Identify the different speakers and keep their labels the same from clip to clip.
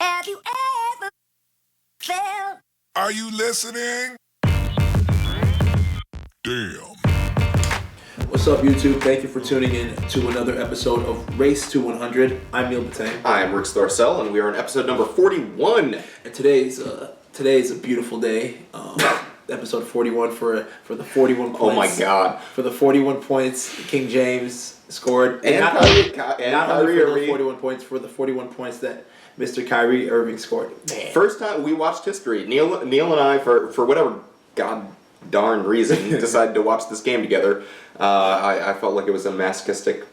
Speaker 1: Have you ever felt?
Speaker 2: Are you listening? Damn.
Speaker 3: What's up, YouTube? Thank you for tuning in to another episode of Race to 100. I'm Neil Batang.
Speaker 4: I'm Rick Thorcell, and we are on episode number 41.
Speaker 3: And today's a beautiful day. Episode 41 for the 41 points.
Speaker 4: Oh my God!
Speaker 3: For the 41 points, King James scored,
Speaker 4: And
Speaker 3: not
Speaker 4: Kyrie
Speaker 3: only for
Speaker 4: Irving.
Speaker 3: the 41 points, for the 41 points that Mr. Kyrie Irving scored. Man.
Speaker 4: First time we watched history. Neil and I, for whatever god darn reason, decided to watch this game together. I felt like it was a masochistic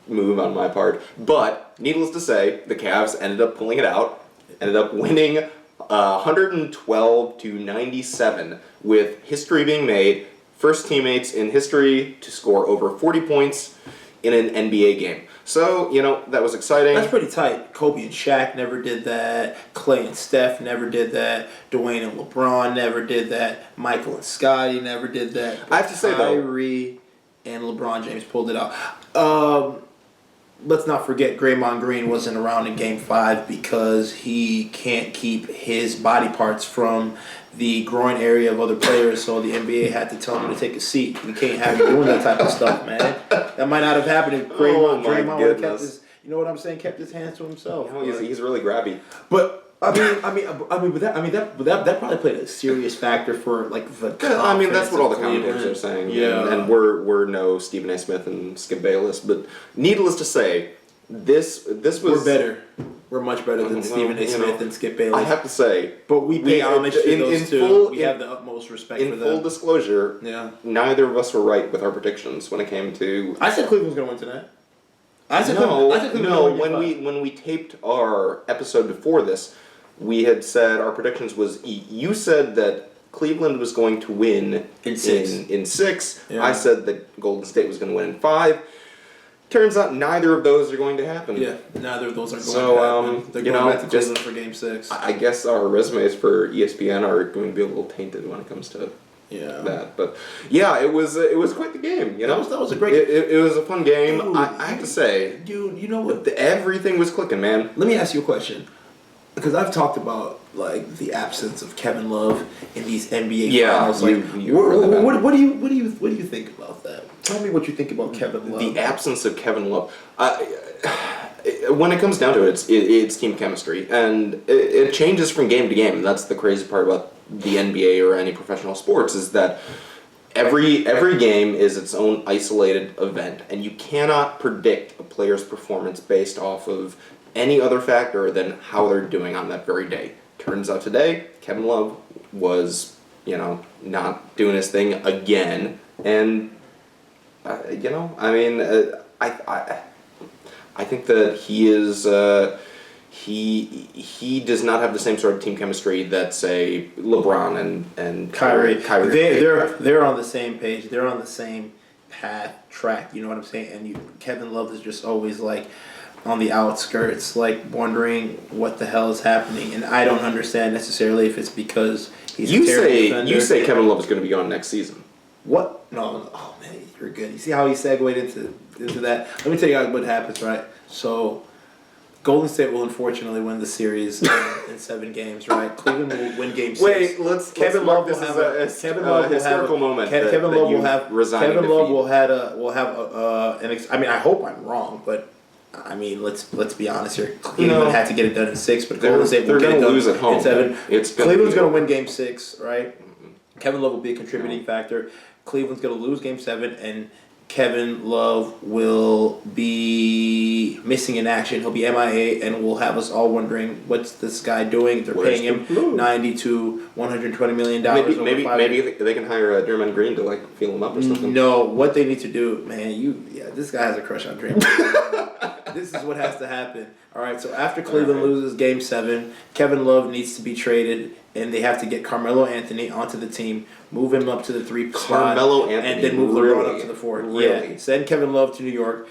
Speaker 4: move on my part, but needless to say, the Cavs ended up pulling it out, ended up winning 112-97, with history being made. First teammates in history to score over 40 points in an NBA game. So, that was exciting.
Speaker 3: That's pretty tight. Kobe and Shaq never did that. Clay and Steph never did that. Dwayne and LeBron never did that. Michael and Scottie never did that.
Speaker 4: I have to say, though,
Speaker 3: Kyrie and LeBron James pulled it out. Let's not forget Draymond Green wasn't around in Game 5 because he can't keep his body parts from the groin area of other players, so the NBA had to tell him to take a seat. We can't have you doing that type of stuff, man. That might not have happened if Draymond would have kept his, kept his hands to himself.
Speaker 4: He's really grabby.
Speaker 3: But that probably played a serious factor for the.
Speaker 4: That's what all the commentators are saying.
Speaker 3: Yeah,
Speaker 4: and we're no Stephen A. Smith and Skip Bayless, but needless to say, this was
Speaker 3: we're better. We're much better than Stephen A. Smith and Skip Bayless.
Speaker 4: I have to say,
Speaker 3: but we pay homage to those two. We have the utmost respect for them.
Speaker 4: In full disclosure, neither of us were right with our predictions when it came to.
Speaker 3: I said Cleveland was going to win tonight.
Speaker 4: When we taped our episode before this, we had said our predictions was you said that Cleveland was going to win in six.
Speaker 3: Yeah.
Speaker 4: I said that Golden State was going to win in 5. Turns out neither of those are going to happen.
Speaker 3: Yeah, neither of those are going to happen. They're going back to Cleveland for Game 6.
Speaker 4: I guess our resumes for ESPN are going to be a little tainted when it comes to that. But yeah, it was quite the game. That
Speaker 3: was a great.
Speaker 4: It was a fun game.
Speaker 3: Dude,
Speaker 4: I have to say,
Speaker 3: dude, you know what?
Speaker 4: Everything was clicking, man.
Speaker 3: Let me ask you a question, because I've talked about the absence of Kevin Love in these NBA finals. What do you think about that? Tell me what you think about Kevin Love.
Speaker 4: The absence of Kevin Love. When it comes down to it, it's team chemistry, and it changes from game to game. And that's the crazy part about the NBA or any professional sports, is that every game is its own isolated event, and you cannot predict a player's performance based off of any other factor than how they're doing on that very day. Turns out today, Kevin Love was, not doing his thing again, and I think that he is. He does not have the same sort of team chemistry that, say, LeBron and Kyrie.
Speaker 3: They're on the same page. They're on the same track. You know what I'm saying? And Kevin Love is just always on the outskirts, wondering what the hell is happening. And I don't understand necessarily if it's because he's a terrible defender.
Speaker 4: You say Kevin Love is going to be gone next season.
Speaker 3: What? No. Oh, man, you're good. You see how he segued into that? Let me tell you what happens, right? So, Golden State will unfortunately win the series in 7 games, right? Cleveland will win Game 6.
Speaker 4: Wait, Kevin Love will have a historical moment. Kevin Love will have
Speaker 3: I hope I'm wrong, but let's be honest here. Cleveland had to get it done in 6, but Golden State will get it done in 7. Cleveland's going to win Game 6, right? Kevin Love will be a contributing factor. Cleveland's going to lose Game 7, and Kevin Love will be missing in action. He'll be MIA, and will have us all wondering, what's this guy doing? They're paying him $90 to $120 million.
Speaker 4: Maybe they can hire Draymond Green to feel him up or something.
Speaker 3: No, what they need to do, man. This guy has a crush on Draymond. This is what has to happen. All right, so after Cleveland loses Game 7, Kevin Love needs to be traded, and they have to get Carmelo Anthony onto the team, move him up to the 3 spot, and then move LeBron up to the 4.
Speaker 4: Really?
Speaker 3: Yeah, send Kevin Love to New York.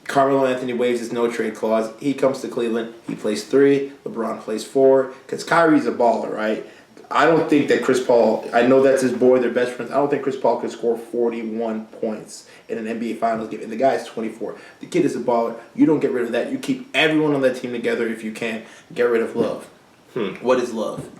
Speaker 3: Carmelo Anthony waives his no-trade clause. He comes to Cleveland. He plays 3. LeBron plays 4. Because Kyrie's a baller, right? I don't think that Chris Paul, I know that's his boy, they're best friends. I don't think Chris Paul could score 41 points in an NBA Finals game. And the guy's 24. The kid is a baller. You don't get rid of that. You keep everyone on that team together if you can. Get rid of love. What is love?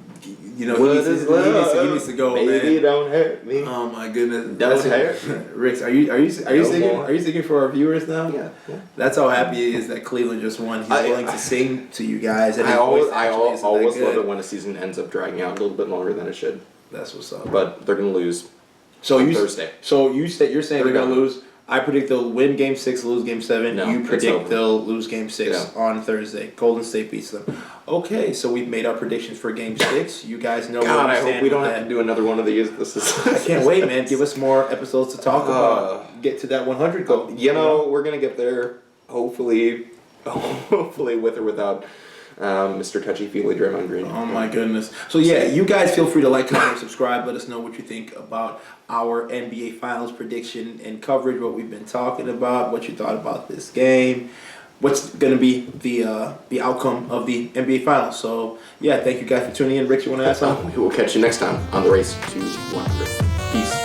Speaker 3: You know, he needs to go,
Speaker 4: Baby,
Speaker 3: man.
Speaker 4: don't hurt me.
Speaker 3: Oh my goodness,
Speaker 4: Don't hurt.
Speaker 3: Ricks, are you singing? Are you singing for our viewers now?
Speaker 4: Yeah.
Speaker 3: That's how happy he is that Cleveland just won. He's willing to sing to you guys. And
Speaker 4: I always
Speaker 3: love
Speaker 4: love it when a season ends up dragging out a little bit longer than it should.
Speaker 3: That's what's up.
Speaker 4: But they're gonna lose. Thursday.
Speaker 3: So you're saying they're gonna lose. I predict they'll win Game 6, lose Game 7.
Speaker 4: No,
Speaker 3: you predict they'll lose Game 6 on Thursday. Golden State beats them. Okay, so we've made our predictions for Game 6. You guys know
Speaker 4: God,
Speaker 3: where
Speaker 4: I hope we don't have to do another one of these. This is.
Speaker 3: I can't wait, man. Give us more episodes to talk about. Get to that 100 goal.
Speaker 4: We're gonna get there. Hopefully with or without Mr. Touchy-Feely Draymond Green.
Speaker 3: Oh my goodness. So yeah, you guys feel free to like, comment, and subscribe. Let us know what you think about our NBA Finals prediction and coverage, what we've been talking about, what you thought about this game, what's going to be the outcome of the NBA Finals. So yeah, thank you guys for tuning in. Rick, you want to add something?
Speaker 4: We will catch you next time on the Race to 100.
Speaker 3: Peace.